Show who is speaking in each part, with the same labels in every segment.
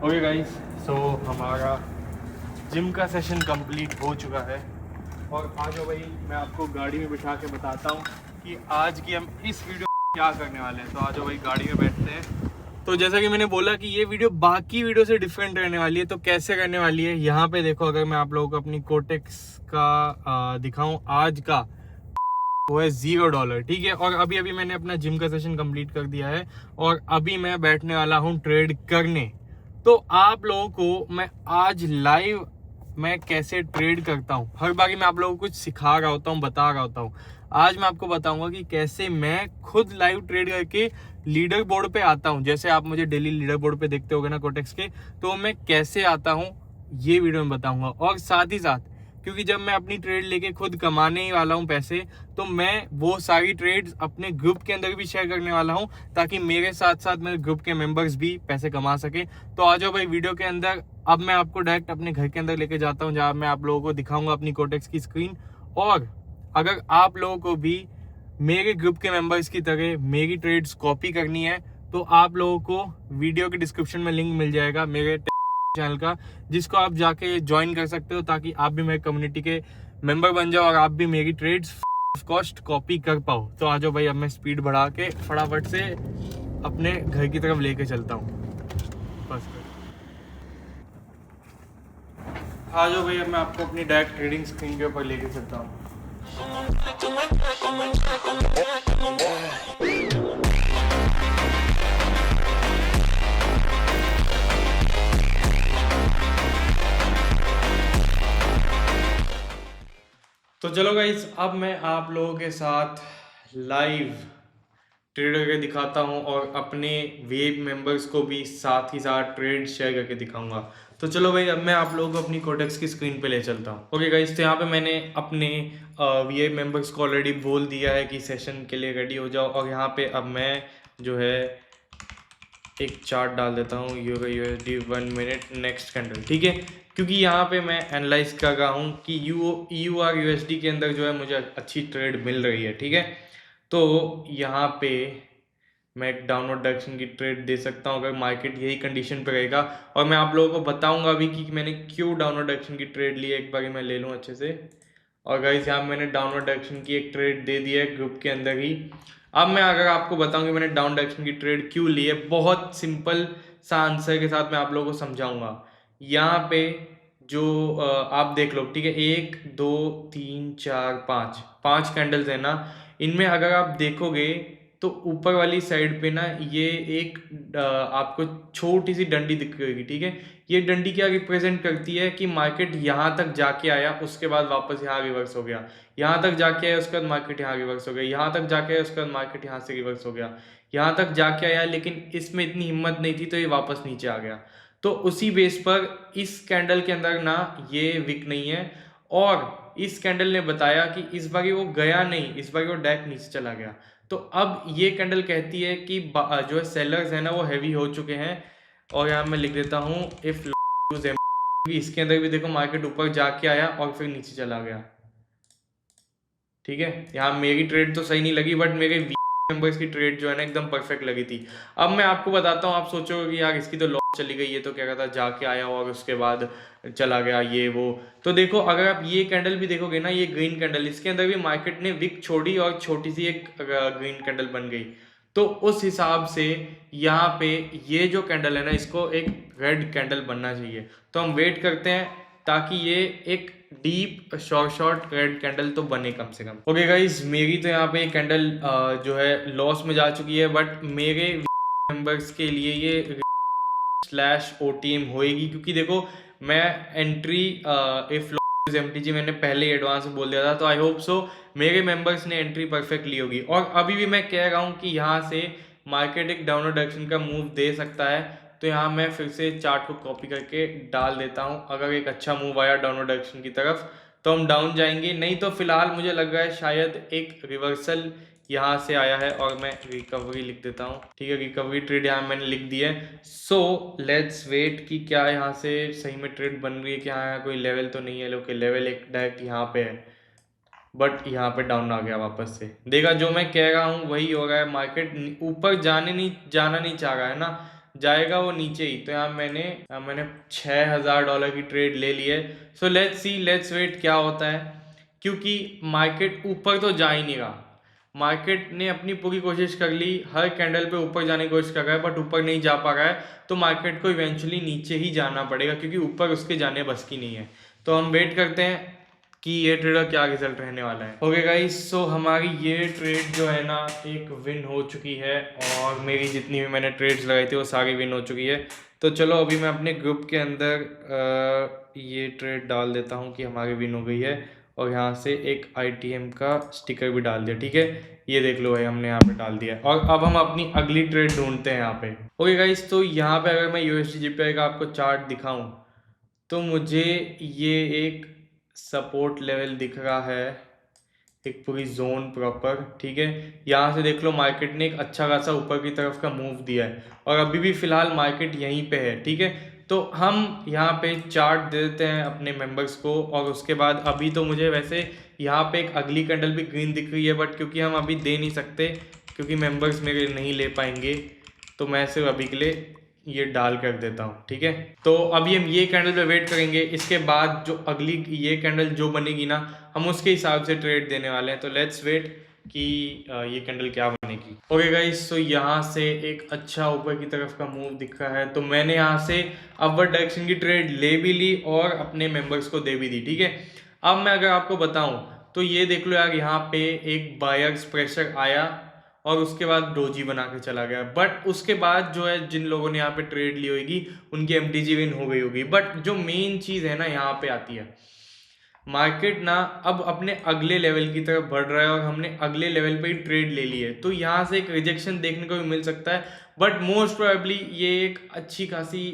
Speaker 1: Okay guys, सो हमारा gym का session complete हो चुका है और आ जाओ भाई, मैं आपको गाड़ी में बिठा के बताता हूँ कि आज की हम इस वीडियो में क्या करने वाले हैं। तो आ जाओ भाई, गाड़ी में बैठते हैं। तो जैसा कि मैंने बोला कि ये वीडियो बाकी वीडियो से डिफरेंट रहने वाली है। तो कैसे करने वाली है, यहाँ पे देखो, अगर मैं आप लोगों को अपनी कोटेक्स का दिखाऊं आज का, वो है $0, ठीक है। और अभी अभी मैंने अपना जिम का सेशन कंप्लीट कर दिया है और अभी मैं बैठने वाला हूँ ट्रेड करने। तो आप लोगों को मैं आज लाइव मैं कैसे ट्रेड करता हूँ, हर बारी मैं आप लोगों को कुछ सिखा रहा होता हूँ, बता रहा होता हूँ। आज मैं आपको बताऊंगा कि कैसे मैं खुद लाइव ट्रेड करके लीडर बोर्ड पे आता हूँ। जैसे आप मुझे डेली लीडर बोर्ड पे देखते होगे ना कोटेक्स के, तो मैं कैसे आता हूँ ये वीडियो में बताऊंगा। और साथ ही साथ, क्योंकि जब मैं अपनी ट्रेड लेके खुद कमाने ही वाला हूँ पैसे, तो मैं वो सारी ट्रेड्स अपने ग्रुप के अंदर भी शेयर करने वाला हूँ, ताकि मेरे साथ साथ मेरे ग्रुप के मेंबर्स भी पैसे कमा सके। तो आ जाओ भाई वीडियो के अंदर। अब मैं आपको डायरेक्ट अपने घर के अंदर लेके जाता हूँ, जहाँ मैं आप लोगों को दिखाऊंगा अपनी कोटेक्स की स्क्रीन। और अगर आप लोगों को भी मेरे ग्रुप के मेंबर्स की तरह मेरी ट्रेड्स कॉपी करनी है, तो आप लोगों को वीडियो के डिस्क्रिप्शन में लिंक मिल जाएगा मेरे चैनल का, जिसको आप जाके ज्वाइन कर सकते हो, ताकि आप भी मेरे कम्युनिटी के मेंबर बन जाओ और आप भी मेरी ट्रेड्स कॉस्ट कॉपी कर पाओ। तो आ जाओ भाई, अब मैं स्पीड बढ़ा के फटाफट से अपने घर की तरफ लेके चलता हूँ। बस आ जाओ भाई, अब मैं आपको अपनी डायरेक्ट ट्रेडिंग स्क्रीन के ऊपर लेके चलता हूँ। तो चलो गाइस, अब मैं आप लोगों के साथ लाइव ट्रेड करके दिखाता हूं और अपने वेब मेंबर्स को भी साथ ही साथ ट्रेड शेयर करके दिखाऊंगा। तो चलो भाई, अब मैं आप लोगों को अपनी कोटेक्स की स्क्रीन पे ले चलता हूं। ओके गाइस, तो यहाँ पे मैंने अपने वेब मेंबर्स को ऑलरेडी बोल दिया है कि सेशन के लिए रेडी हो जाओ। और यहाँ पे अब मैं जो है एक चार्ट डाल देता हूँ, USD 1 मिनट नेक्स्ट कैंडल, ठीक है। क्योंकि यहाँ पे मैं एनालाइज कर रहा हूँ कि EUR USD के अंदर जो है मुझे अच्छी ट्रेड मिल रही है, ठीक है। तो यहाँ पे मैं एक डाउनवर्ड डायरेक्शन की ट्रेड दे सकता हूँ अगर मार्केट यही कंडीशन पे रहेगा। और मैं आप लोगों को बताऊंगा अभी कि मैंने क्यों डाउनवर्ड डायरेक्शन की ट्रेड ली है। एक बार मैं ले लूँ अच्छे से। और गाइस, यहाँ मैंने डाउनवर्ड डायरेक्शन की एक ट्रेड दे दी है ग्रुप के अंदर ही। अब मैं अगर आपको बताऊं कि मैंने डाउन डायरेक्शन की ट्रेड क्यों ली है, बहुत सिंपल सा आंसर के साथ मैं आप लोगों को समझाऊंगा। यहाँ पे जो आप देख लो, ठीक है, 1 2 3 4 5 5 कैंडल्स है ना। इनमें अगर आप देखोगे तो ऊपर वाली साइड पे ना ये एक आपको छोटी सी डंडी दिख रही होगी, ठीक है। ये डंडी क्या रिप्रेजेंट करती है कि मार्केट यहाँ तक जाके आया, उसके बाद वापस यहाँ रिवर्स हो गया। यहाँ तक जाके आया, उसके बाद मार्केट यहाँ रिवर्स हो गया। यहाँ तक जाके आया, उसके बाद मार्केट यहाँ से रिवर्स हो गया। यहाँ तक जाके आया, लेकिन इसमें इतनी हिम्मत नहीं थी तो ये वापस नीचे आ गया। तो उसी बेस पर इस कैंडल के अंदर ना ये विक नहीं है। और इस कैंडल ने बताया कि इस बार वो गया नहीं, इस बार वो डायरेक्ट नीचे चला गया। तो अब ये कैंडल कहती है कि जो है सेलर्स है ना वो हैवी हो चुके हैं। और यहाँ मैं लिख देता हूँ इफ इसके अंदर भी देखो मार्केट ऊपर जाके आया और फिर नीचे चला गया, ठीक है। यहाँ मेरी ट्रेड तो सही नहीं लगी, बट मेरे मेंबर्स की ट्रेड जो है ना एकदम परफेक्ट लगी थी। अब मैं आपको बताता हूँ, आप सोचोगे कि यार इसकी तो लॉस चली गई है, तो क्या कहता जाके आया और उसके बाद चला गया ये वो। तो देखो, अगर आप ये कैंडल भी देखोगे ना, ये ग्रीन कैंडल, इसके अंदर भी मार्केट ने विक छोड़ी और छोटी सी एक ग्रीन कैंडल बन गई। तो उस हिसाब से यहाँ पे ये जो कैंडल है ना, इसको एक रेड कैंडल बनना चाहिए। तो हम वेट करते हैं ताकि ये एक डीप शॉर्ट रेड कैंडल तो बने कम से कम। ओके गाइज, मेरी तो यहाँ पे कैंडल जो है लॉस में जा चुकी है, बट मेरे मेंबर्स के लिए ये /OTM होएगी। क्योंकि देखो, मैं एंट्री इफ MTG मैंने पहले ही एडवांस में बोल दिया था। तो आई होप सो मेरे मेंबर्स ने एंट्री परफेक्ट ली होगी। और अभी भी मैं कह रहा हूँ कि यहाँ से मार्केट एक डाउनवर्ड डायरेक्शन का मूव दे सकता है। तो यहाँ मैं फिर से चार्ट को कॉपी करके डाल देता हूँ। अगर एक अच्छा मूव आया डाउनवर्ड डायरेक्शन की तरफ तो हम डाउन जाएंगे, नहीं तो फिलहाल मुझे लग रहा है शायद एक रिवर्सल यहाँ से आया है। और मैं रिकवरी लिख देता हूँ, ठीक है। रिकवरी ट्रेड यहाँ मैंने लिख दी है। सो लेट्स वेट कि क्या यहाँ से सही में ट्रेड बन रही है कि हाँ कोई लेवल तो नहीं है। लोग के लेवल एक डायरेक्ट यहाँ पे है, बट यहाँ पे डाउन आ गया वापस से। देखा, जो मैं कह रहा हूँ वही हो रहा है। मार्केट ऊपर जाना नहीं चाह रहा है ना, जाएगा वो नीचे ही। तो यहाँ मैंने $6000 की ट्रेड ले ली है। सो लेट्स वेट क्या होता है, क्योंकि मार्केट ऊपर तो जा ही नहीं रहा। मार्केट ने अपनी पूरी कोशिश कर ली, हर कैंडल पे ऊपर जाने की कोशिश कर रहा है, बट ऊपर नहीं जा पा रहा है। तो मार्केट को इवेंचुअली नीचे ही जाना पड़ेगा, क्योंकि ऊपर उसके जाने बस की नहीं है। तो हम वेट करते हैं कि ये ट्रेड का क्या रिजल्ट रहने वाला है। ओके गाइस, सो हमारी ये ट्रेड जो है ना एक विन हो चुकी है, और मेरी जितनी भी मैंने ट्रेड्स लगाई थी वो सारी विन हो चुकी है। तो चलो अभी मैं अपने ग्रुप के अंदर ये ट्रेड डाल देता हूँ कि हमारी विन हो गई है, और यहाँ से एक ITM का स्टिकर भी डाल दिया। ठीक है, ये देख लो भाई, हमने यहाँ पे डाल दिया। और अब हम अपनी अगली ट्रेड ढूंढते हैं यहाँ पे। ओके गाइस, तो यहाँ पे अगर मैं USD JPY का आपको चार्ट दिखाऊं, तो मुझे ये एक सपोर्ट लेवल दिख रहा है, एक पूरी जोन प्रॉपर। ठीक है, यहाँ से देख लो मार्केट ने एक अच्छा खासा ऊपर की तरफ का मूव दिया है, और अभी भी फिलहाल मार्केट यहीं पे है। ठीक है, तो हम यहाँ पे चार्ट दे देते हैं अपने मेंबर्स को, और उसके बाद अभी तो मुझे वैसे यहाँ पे एक अगली कैंडल भी ग्रीन दिख रही है, बट क्योंकि हम अभी दे नहीं सकते, क्योंकि मेंबर्स मेरे नहीं ले पाएंगे, तो मैं सिर्फ अभी के लिए ये डाल कर देता हूँ। ठीक है, तो अभी हम ये कैंडल पे वेट करेंगे, इसके बाद जो अगली ये कैंडल जो बनेगी ना, हम उसके हिसाब से ट्रेड देने वाले हैं। तो लेट्स वेट कि ये कैंडल क्या बनेगी। ओके गाइस, तो यहाँ से एक अच्छा ऊपर की तरफ का मूव दिख रहा है, तो मैंने यहाँ से अपवर्ड डायरेक्शन की ट्रेड ले भी ली और अपने मेंबर्स को दे भी दी। ठीक है, अब मैं अगर आपको बताऊं, तो ये देख लो यार, यहाँ पे एक बायर्स प्रेशर आया और उसके बाद डोजी बना के चला गया, बट उसके बाद जो है जिन लोगों ने यहाँ पे ट्रेड ली होगी उनकी MTG विन हो गई होगी। बट जो मेन चीज़ है ना यहाँ पे आती है, मार्केट ना अब अपने अगले लेवल की तरफ बढ़ रहा है, और हमने अगले लेवल पे ही ट्रेड ले ली है, तो यहाँ से एक रिजेक्शन देखने को भी मिल सकता है, बट मोस्ट प्रोबेबली ये एक अच्छी खासी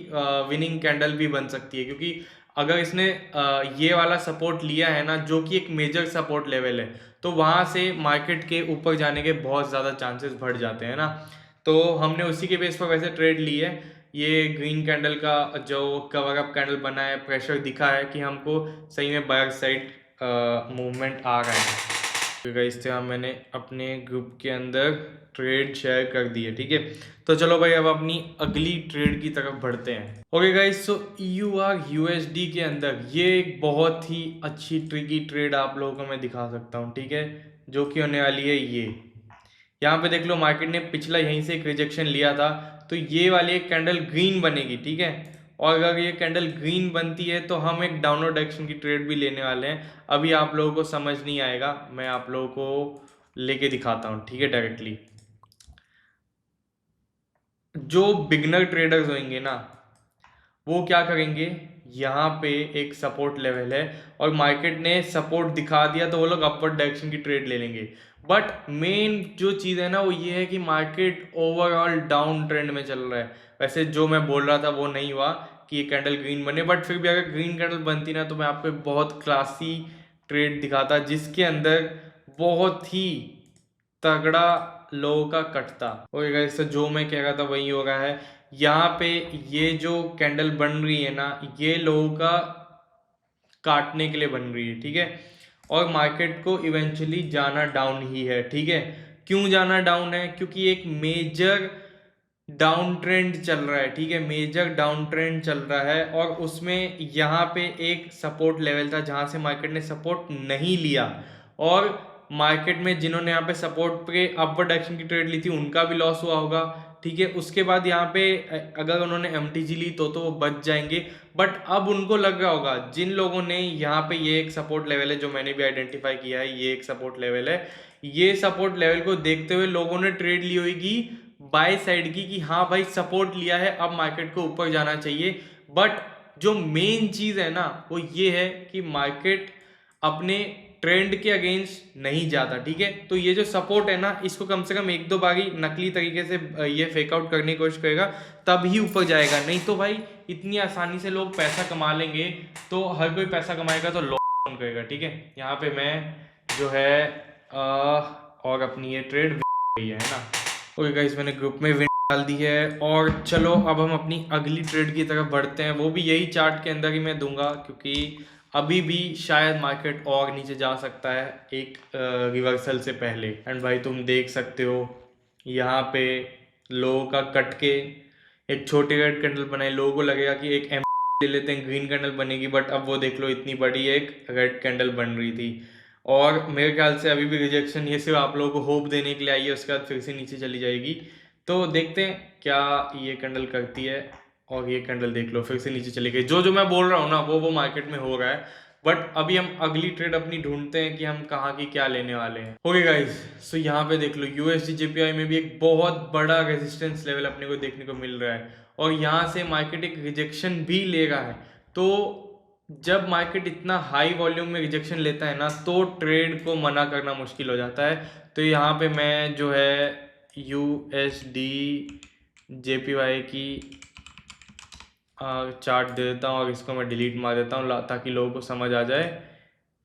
Speaker 1: विनिंग कैंडल भी बन सकती है, क्योंकि अगर इसने ये वाला सपोर्ट लिया है ना, जो कि एक मेजर सपोर्ट लेवल है, तो वहाँ से मार्केट के ऊपर जाने के बहुत ज़्यादा चांसेस बढ़ जाते हैं ना। तो हमने उसी के बेस पर वैसे ट्रेड ली है। ये ग्रीन कैंडल का जो कवर अप कैंडल बना है, प्रेशर दिखा है कि हमको सही में बायर साइड मूवमेंट आ रहा है। तो गाइस, मैंने अपने ग्रुप के अंदर ट्रेड शेयर कर दी है। ठीक है, तो चलो भाई अब अपनी अगली ट्रेड की तरफ बढ़ते हैं। ओके गाइस, सो EUR/USD के अंदर ये एक बहुत ही अच्छी ट्रिकी ट्रेड आप लोगों को मैं दिखा सकता हूँ। ठीक है, जो कि होने वाली है ये, यहाँ पे देख लो मार्केट ने पिछला यहीं से एक रिजेक्शन लिया था, तो ये वाली एक कैंडल ग्रीन बनेगी। ठीक है, और अगर ये कैंडल ग्रीन बनती है तो हम एक डाउनवर्ड डायरेक्शन की ट्रेड भी लेने वाले हैं। अभी आप लोगों को समझ नहीं आएगा, मैं आप लोगों को लेके दिखाता हूँ। ठीक है, डायरेक्टली जो बिगनर ट्रेडर्स होंगे ना, वो क्या करेंगे, यहाँ पे एक सपोर्ट लेवल है और मार्केट ने सपोर्ट दिखा दिया, तो वो लोग अपवर्ड डायरेक्शन की ट्रेड ले लेंगे। बट मेन जो चीज़ है ना वो ये है कि मार्केट ओवरऑल डाउन ट्रेंड में चल रहा है। वैसे जो मैं बोल रहा था वो नहीं हुआ कि ये कैंडल ग्रीन बने, बट फिर भी अगर ग्रीन कैंडल बनती ना, तो मैं आपको एक बहुत क्लासी ट्रेड दिखाता, जिसके अंदर बहुत ही तगड़ा लोगों का कटता। और गाइस, जो मैं कह रहा था वही हो रहा है। यहाँ पे ये जो कैंडल बन रही है ना, ये लोगों का काटने के लिए बन रही है। ठीक है, और मार्केट को इवेंचुअली जाना डाउन ही है। ठीक है, क्यों जाना डाउन है, क्योंकि एक मेजर डाउन ट्रेंड चल रहा है। ठीक है, मेजर डाउन ट्रेंड चल रहा है, और उसमें यहाँ पे एक सपोर्ट लेवल था जहां से मार्केट ने सपोर्ट नहीं लिया, और मार्केट में जिन्होंने यहाँ पे सपोर्ट पे अपवर्ड डायरेक्शन की ट्रेड ली थी उनका भी लॉस हुआ होगा। ठीक है, उसके बाद यहाँ पे अगर उन्होंने MTG ली तो वो बच जाएंगे, बट अब उनको लग रहा होगा, जिन लोगों ने यहाँ पे ये एक सपोर्ट लेवल है जो मैंने भी आइडेंटिफाई किया है, ये एक सपोर्ट लेवल है, ये सपोर्ट लेवल को देखते हुए लोगों ने ट्रेड ली होगी बाय साइड की, कि हाँ भाई सपोर्ट लिया है, अब मार्केट को ऊपर जाना चाहिए। बट जो मेन चीज है ना वो ये है कि मार्केट अपने ट्रेंड के अगेंस्ट नहीं जाता। ठीक है, तो ये जो सपोर्ट है ना, इसको कम से कम एक दो बारी नकली तरीके से ये फेक आउट करने की कोशिश करेगा, तब ही ऊपर जाएगा। नहीं तो भाई इतनी आसानी से लोग पैसा कमा लेंगे, तो हर कोई पैसा कमाएगा तो लॉस करेगा। ठीक है, यहाँ पे मैं जो है और अपनी ये ट्रेड गई है ना। ओके गाइस, मैंने ग्रुप में विन डाल दी है, और चलो अब हम अपनी अगली ट्रेड की तरफ बढ़ते हैं। वो भी यही चार्ट के अंदर ही मैं दूंगा, क्योंकि अभी भी शायद मार्केट और नीचे जा सकता है एक रिवर्सल से पहले। एंड भाई तुम देख सकते हो यहाँ पे लोगों का कट के एक छोटी रेड कैंडल बनाई, लोगों को लगेगा कि एक एम ले लेते हैं, ग्रीन कैंडल बनेगी, बट अब वो देख लो इतनी बड़ी एक रेड कैंडल बन रही थी। और मेरे ख्याल से अभी भी रिजेक्शन ये सिर्फ आप लोगों को होप देने के लिए आई है, उसके बाद फिर से नीचे चली जाएगी। तो देखते हैं क्या ये कैंडल करती है। और ये कैंडल देख लो फिर से नीचे चली गई। जो जो मैं बोल रहा हूँ ना वो मार्केट में हो रहा है, बट अभी हम अगली ट्रेड अपनी ढूंढते हैं कि हम कहाँ की क्या लेने वाले हैं। ओके गाइस, सो यहाँ पे देख लो यूएसडी जेपीआई में भी एक बहुत बड़ा रेजिस्टेंस लेवल अपने को देखने को मिल रहा है, और यहाँ से मार्केट एक रिजेक्शन भी ले रहा है। तो जब मार्केट इतना हाई वॉल्यूम में रिजेक्शन लेता है ना, तो ट्रेड को मना करना मुश्किल हो जाता है। तो यहाँ पे मैं जो है यूएसडी जेपीवाई की चार्ट दे देता हूँ, और इसको मैं डिलीट मार देता हूँ ताकि लोगों को समझ आ जाए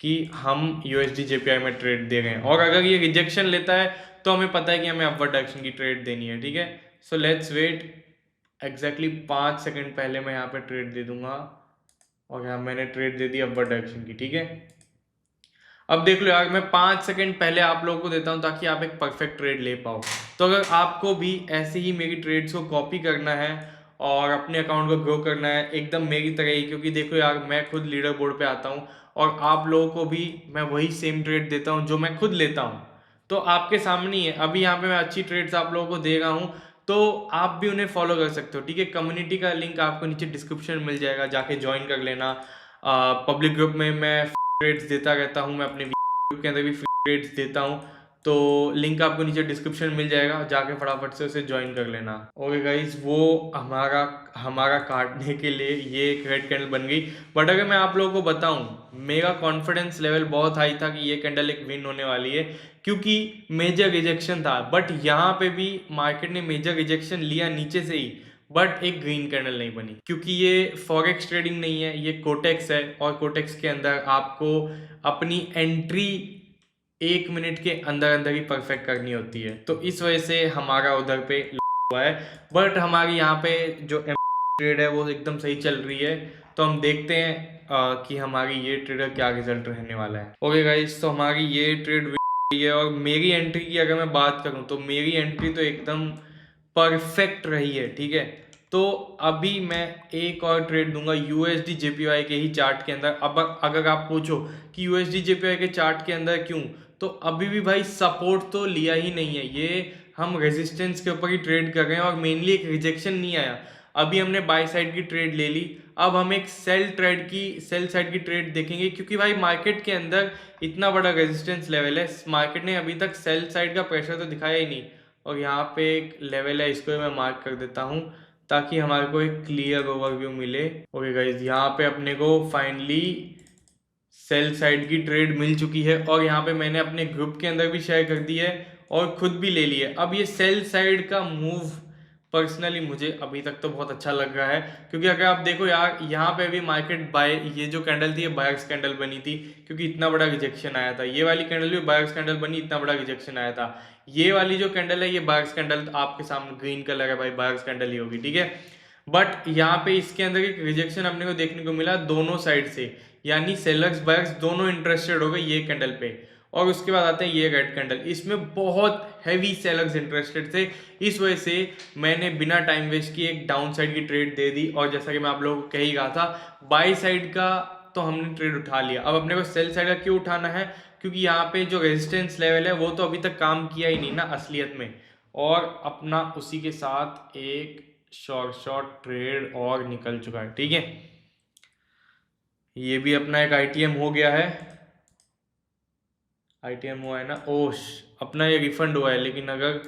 Speaker 1: कि हम यूएसडी जेपीआई में ट्रेड दे रहे हैं। और अगर ये रिजेक्शन लेता है तो हमें पता है कि हमें अपवर्ड डायरेक्शन की ट्रेड देनी है, ठीक है। So let's wait. Exactly 5 second पहले मैं यहाँ पे ट्रेड दे दूंगा, और यहाँ मैंने ट्रेड दे दी अपवर्ड डायरेक्शन की, ठीक है। अब देख लो यार, मैं 5 सेकंड पहले आप लोगों को देता हूँ ताकि आप एक परफेक्ट ट्रेड ले पाओ। तो अगर आपको भी ऐसे ही मेरी ट्रेड्स को कॉपी करना है और अपने अकाउंट को ग्रो करना है एकदम मेरी तरह ही, क्योंकि देखो यार मैं खुद लीडर बोर्ड पे आता हूँ और आप लोगों को भी मैं वही सेम ट्रेड देता हूँ जो मैं खुद लेता हूँ। तो आपके सामने ही है अभी, यहाँ पे मैं अच्छी ट्रेड्स आप लोगों को दे रहा हूँ, तो आप भी उन्हें फॉलो कर सकते हो, ठीक है। कम्युनिटी का लिंक आपको नीचे डिस्क्रिप्शन में मिल जाएगा, जाके ज्वाइन कर लेना। पब्लिक ग्रुप में मैं ट्रेड्स देता रहता हूँ, मैं अपने ग्रुप के अंदर भी फ्री ट्रेड्स देता हूँ, तो लिंक आपको नीचे डिस्क्रिप्शन मिल जाएगा, जाके फटाफट से उसे ज्वाइन कर लेना। ओके गाइज, वो हमारा काटने के लिए ये एक रेड कैंडल बन गई। बट अगर मैं आप लोगों को बताऊं, मेरा कॉन्फिडेंस लेवल बहुत हाई था कि ये कैंडल एक विन होने वाली है, क्योंकि मेजर रिजेक्शन था। बट यहाँ पे भी मार्केट ने मेजर रिजेक्शन लिया नीचे से ही, बट एक ग्रीन कैंडल नहीं बनी, क्योंकि ये फॉरेक्स ट्रेडिंग नहीं है, ये कोटेक्स है, और कोटेक्स के अंदर आपको अपनी एंट्री 1 मिनट के अंदर अंदर ही परफेक्ट करनी होती है। तो इस वजह से हमारा उधर पे हुआ है, बट हमारी यहाँ पे जो ट्रेड है वो एकदम सही चल रही है। तो हम देखते हैं कि हमारी ये ट्रेड क्या रिजल्ट रहने वाला है। ओके गाइस, तो हमारी ये ट्रेड है, और मेरी एंट्री की अगर मैं बात करूं तो मेरी एंट्री तो एकदम परफेक्ट रही है, ठीक है। तो अभी मैं एक और ट्रेड दूंगा यूएसडी जेपीवाई के ही चार्ट के अंदर। अब अगर आप पूछो कि यूएसडी जेपीवाई के चार्ट के अंदर क्यों, तो अभी भी भाई सपोर्ट तो लिया ही नहीं है, ये हम रेजिस्टेंस के ऊपर ही ट्रेड कर रहे हैं, और मेनली एक रिजेक्शन नहीं आया। अभी हमने बाय साइड की ट्रेड ले ली, अब हम एक सेल साइड की ट्रेड देखेंगे, क्योंकि भाई मार्केट के अंदर इतना बड़ा रेजिस्टेंस लेवल है, मार्केट ने अभी तक सेल साइड का प्रेशर तो दिखाया ही नहीं। और यहाँ पे एक लेवल है, इसको मैं मार्क कर देता हूँ ताकि हमारे को एक क्लियर ओवरव्यू मिले। ओके गाइज, यहाँ पे अपने को फाइनली सेल साइड की ट्रेड मिल चुकी है, और यहाँ पे मैंने अपने ग्रुप के अंदर भी शेयर कर दी है और खुद भी ले ली है। अब ये सेल साइड का मूव पर्सनली मुझे अभी तक तो बहुत अच्छा लग रहा है, क्योंकि अगर आप देखो यार, यहाँ पे भी मार्केट बाय, ये जो कैंडल थी ये बायर्स कैंडल बनी थी, क्योंकि इतना बड़ा रिजेक्शन आया था। ये वाली कैंडल भी बायर्स कैंडल बनी, इतना बड़ा रिजेक्शन आया था। ये वाली जो कैंडल है ये बायर्स कैंडल, आपके सामने ग्रीन कलर है भाई, बायर्स कैंडल ही होगी, ठीक है। बट यहाँ पे इसके अंदर एक रिजेक्शन अपने को देखने को मिला दोनों साइड से, यानी सेलर्स बायर्स दोनों इंटरेस्टेड हो गए ये कैंडल पे। और उसके बाद आते हैं ये रेड कैंडल, इसमें बहुत हैवी सेलर्स इंटरेस्टेड थे, इस वजह से मैंने बिना टाइम वेस्ट किए एक डाउन साइड की ट्रेड दे दी। और जैसा कि मैं आप लोगों को कह ही रहा था, बाई साइड का तो हमने ट्रेड उठा लिया, अब अपने को सेल साइड का क्यों उठाना है, क्योंकि यहाँ पे जो रेजिस्टेंस लेवल है वो तो अभी तक काम किया ही नहीं ना असलियत में। और अपना उसी के साथ एक शॉर्ट ट्रेड और निकल चुका है, ठीक है। ये भी अपना एक आईटीएम हो गया है, आईटीएम हुआ है ना, ओश अपना ये रिफंड हुआ है। लेकिन अगर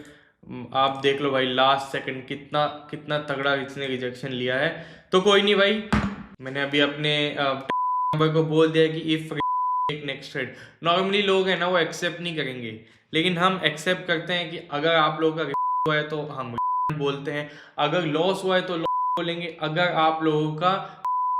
Speaker 1: आप देख लो भाई लास्ट सेकंड कितना कितना तगड़ा इसने रिजेक्शन लिया है। तो कोई नहीं भाई, मैंने अभी अपने नंबर को बोल दिया कि इफ एक नेक्स्ट ट्रेड, नॉर्मली लोग हैं ना वो एक्सेप्ट नहीं करेंगे, लेकिन हम एक्सेप्ट करते हैं कि अगर आप लोगों का हुआ है तो हम बोलते हैं, अगर लॉस हुआ है तो लॉस बोलेंगे, अगर आप लोगों का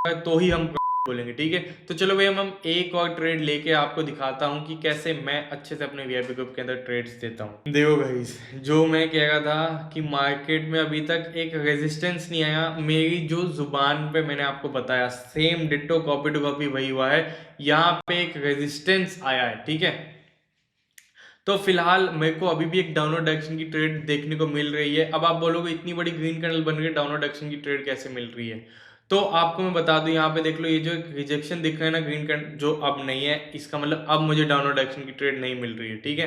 Speaker 1: है तो ही हम बोलेंगे, ठीक है। तो चलो भाई हम एक और ट्रेड लेके आपको दिखाता हूँ कि कैसे मैं अच्छे से अपने वीआईपी ग्रुप के अंदर ट्रेड्स देता हूँ। देखो गाइस, जो मैं कह रहा था कि मार्केट में अभी तक एक रेजिस्टेंस नहीं आया, मेरी जो जुबान पे मैंने आपको बताया same ditto copy to copy वही हुआ है। यहाँ पे एक रेजिस्टेंस आया है, ठीक है। तो फिलहाल मेरे को अभी भी एक डाउनवर्ड डायरेक्शन की ट्रेड देखने को मिल रही है। अब आप बोलोगे इतनी बड़ी ग्रीन कैंडल बन रही है, डाउनवर्ड डायरेक्शन की ट्रेड कैसे मिल रही है? तो आपको मैं बता दूं, यहाँ पे देख लो, ये जो रिजेक्शन दिख रहा है ना ग्रीन कैंडल जो अब नहीं है, इसका मतलब अब मुझे डाउनवर्ड डायरेक्शन की ट्रेड नहीं मिल रही है, ठीक है।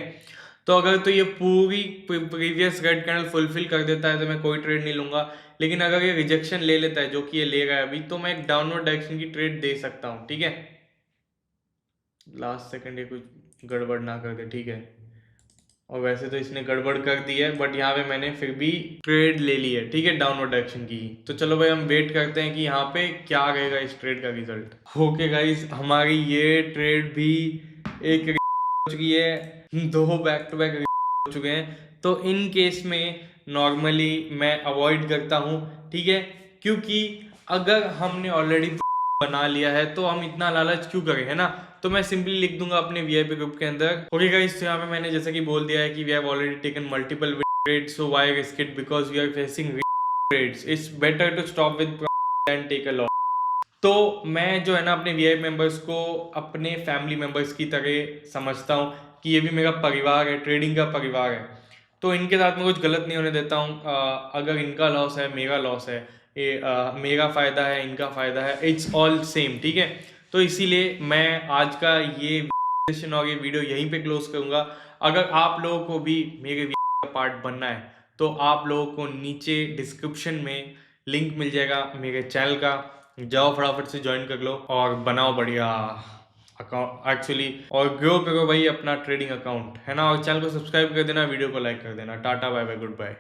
Speaker 1: तो अगर तो ये पूरी प्रीवियस रेड कैंडल फुलफिल कर देता है तो मैं कोई ट्रेड नहीं लूंगा, लेकिन अगर ये रिजेक्शन ले लेता है जो कि ये ले रहा है अभी, तो मैं एक डाउनवर्ड डायरेक्शन की ट्रेड दे सकता हूँ, ठीक है। लास्ट सेकंड ये कुछ गड़बड़ ना कर दे, ठीक है। और वैसे तो इसने गड़बड़ कर दी है, बट यहाँ पे मैंने फिर भी ट्रेड ले ली है, ठीक है, डाउनवर्ड डायरेक्शन की। तो चलो भाई हम वेट करते हैं कि यहाँ पे क्या रहेगा इस ट्रेड का रिजल्ट। ओके गाइस, हमारी ये ट्रेड भी एक हो चुकी है, दो बैक टू बैक हो चुके हैं। तो इन केस में नॉर्मली मैं अवॉइड करता हूँ, ठीक है, क्योंकि अगर हमने ऑलरेडी बना लिया है तो हम इतना लालच क्यों करें, है ना। तो मैं सिंपली लिख दूंगा अपने वीआईपी ग्रुप के अंदर। ओके गाइस, तो यहाँ पे मैंने जैसे कि बोल दिया है कि we have already taken multiple trades, so why risk it, because we are facing trades, it's better to stop with and take a loss. तो मैं जो है ना अपने वीआईपी मेंबर्स को अपने फैमिली मेंबर्स की तरह समझता हूँ कि ये भी मेरा परिवार है, ट्रेडिंग का परिवार है। तो इनके साथ में कुछ गलत नहीं होने देता हूँ। अगर इनका लॉस है मेरा लॉस है, ये मेरा फ़ायदा है इनका फ़ायदा है, इट्स ऑल सेम, ठीक है। तो इसीलिए मैं आज का ये सेशन और ये वीडियो यहीं पे क्लोज करूँगा। अगर आप लोगों को भी मेरे वीडियो का पार्ट बनना है तो आप लोगों को नीचे डिस्क्रिप्शन में लिंक मिल जाएगा मेरे चैनल का, जाओ फटाफट से ज्वाइन कर लो और बनाओ बढ़िया अकाउंट एक्चुअली, और ग्रो करो भाई अपना ट्रेडिंग अकाउंट, है ना। और चैनल को सब्सक्राइब कर देना, वीडियो को लाइक कर देना। Tata bye bye, good bye.